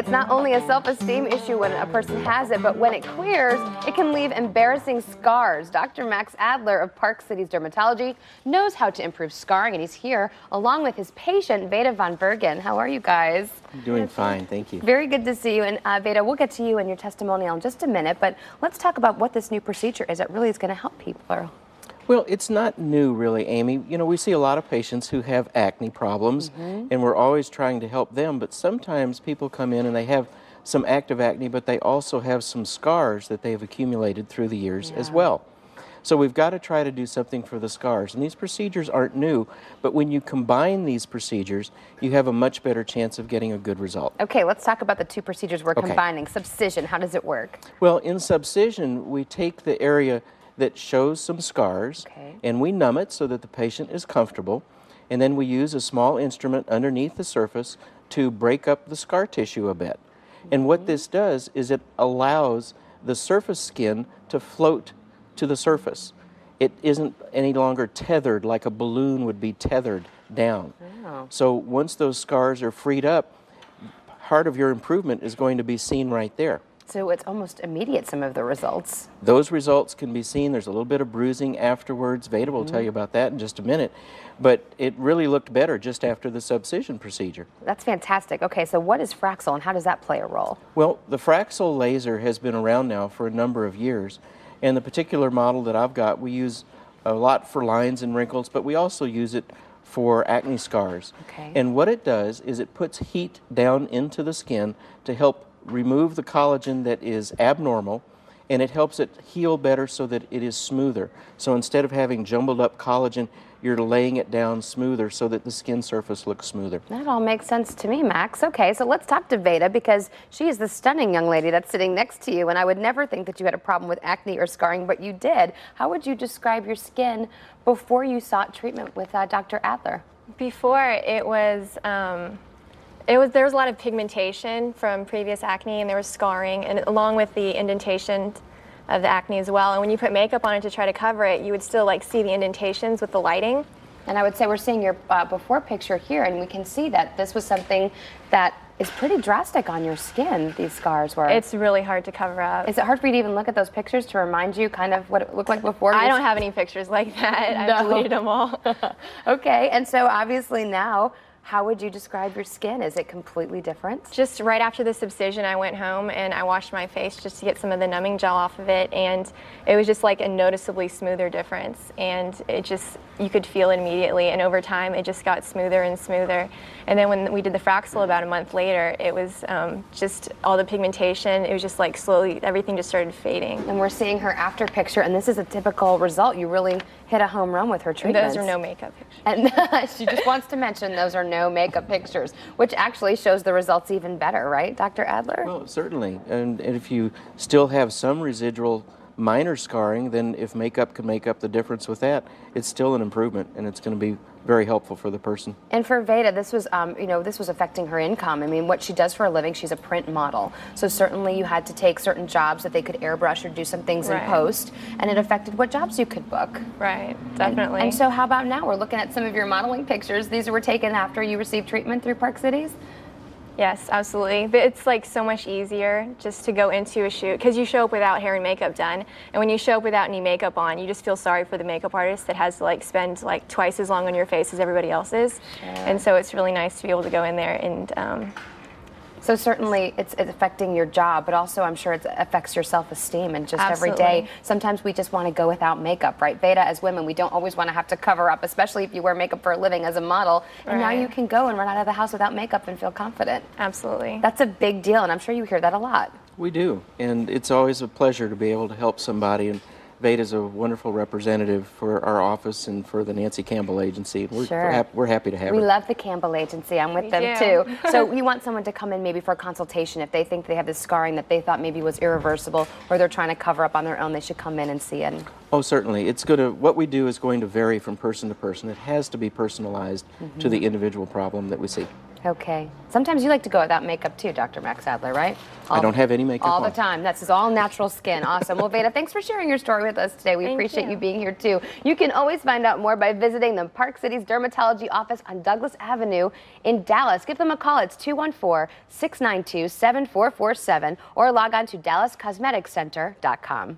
it's not only a self-esteem issue when a person has it, but when it clears, it can leave embarrassing scars. Dr. Max Adler of Park City's Dermatology knows how to improve scarring, and he's here along with his patient, Veda von Bergen. How are you guys? I'm doing fine, thank you. Very good to see you. And Veda, we'll get to you and your testimonial in just a minute, but let's talk about what this new procedure is that really is going to help people. Well, it's not new, really, Amy. You know, we see a lot of patients who have acne problems, and we're always trying to help them, but sometimes people come in and they have some active acne, but they also have some scars that they have accumulated through the years as well. So we've got to try to do something for the scars. And these procedures aren't new, but when you combine these procedures, you have a much better chance of getting a good result. Okay, let's talk about the two procedures we're combining. Subcision, how does it work? Well, in subcision, we take the area that shows some scars, and we numb it so that the patient is comfortable, and then we use a small instrument underneath the surface to break up the scar tissue a bit. And what this does is it allows the surface skin to float to the surface. It isn't any longer tethered like a balloon would be tethered down. So once those scars are freed up, part of your improvement is going to be seen right there. So it's almost immediate, some of the results. Those results can be seen. There's a little bit of bruising afterwards. Veda will tell you about that in just a minute. But it really looked better just after the subcision procedure. That's fantastic. Okay, so what is Fraxel and how does that play a role? Well, the Fraxel laser has been around now for a number of years. And the particular model that I've got, we use a lot for lines and wrinkles, but we also use it for acne scars. And what it does is it puts heat down into the skin to help remove the collagen that is abnormal, and it helps it heal better so that it is smoother. So instead of having jumbled up collagen, you're laying it down smoother so that the skin surface looks smoother. That all makes sense to me, Max. Okay, so let's talk to Veda because she is the stunning young lady that's sitting next to you, and I would never think that you had a problem with acne or scarring, but you did. How would you describe your skin before you sought treatment with Dr. Adler? Before, there was a lot of pigmentation from previous acne, and there was scarring, and along with the indentation of the acne as well. And when you put makeup on it to try to cover it, you would still see the indentations with the lighting. And I would say we're seeing your before picture here, and we can see that this was something that is pretty drastic on your skin, these scars were. It's really hard to cover up. Is it hard for you to even look at those pictures to remind you kind of what it looked like before? I don't have any pictures like that. I've deleted them all. Okay, and so obviously now, how would you describe your skin? Is it completely different? Just right after the subcision, I went home and I washed my face just to get some of the numbing gel off of it, and it was just like a noticeably smoother difference, and it just, you could feel it immediately, and over time it just got smoother and smoother. And then when we did the Fraxel about a month later, it was just all the pigmentation, it was just like slowly, everything just started fading. And we're seeing her after picture, and this is a typical result. You really hit a home run with her treatments. Those are no makeup pictures. And she just wants to mention those are no makeup pictures, which actually shows the results even better, right, Dr. Adler? Well, certainly. And if you still have some residual minor scarring, then if makeup can make up the difference with that, it's still an improvement, and it's going to be very helpful for the person. And for Veda, this was, this was affecting her income. I mean, what she does for a living, she's a print model. So certainly you had to take certain jobs that they could airbrush or do some things in post, and it affected what jobs you could book. Right, definitely. And so how about now? We're looking at some of your modeling pictures. These were taken after you received treatment through Park Cities? Yes, absolutely. But it's like so much easier just to go into a shoot because you show up without hair and makeup done. And when you show up without any makeup on, you just feel sorry for the makeup artist that has to spend twice as long on your face as everybody else's. And so it's really nice to be able to go in there and so certainly it's affecting your job, but also I'm sure it affects your self-esteem and just every day. Sometimes we just want to go without makeup, right? Veda, as women, we don't always want to have to cover up, especially if you wear makeup for a living as a model. And now you can go and run out of the house without makeup and feel confident. Absolutely. That's a big deal, and I'm sure you hear that a lot. We do, and it's always a pleasure to be able to help somebody. And Veda's a wonderful representative for our office and for the Nancy Campbell Agency. We're happy to have her. We love the Campbell Agency. I'm with them too. So you want someone to come in maybe for a consultation if they think they have this scarring that they thought maybe was irreversible, or they're trying to cover up on their own, they should come in and see it. Oh, certainly. It's going to, what we do is going to vary from person to person. It has to be personalized to the individual problem that we see. Okay. Sometimes you like to go without makeup too, Dr. Max Adler, right? I don't have any makeup all on. the time. This is all natural skin. Awesome. Well, Veda, thanks for sharing your story with us today. We appreciate you being here too. You can always find out more by visiting the Park City's Dermatology office on Douglas Avenue in Dallas. Give them a call. It's 214-692-7447 or log on to DallasCosmeticsCenter.com.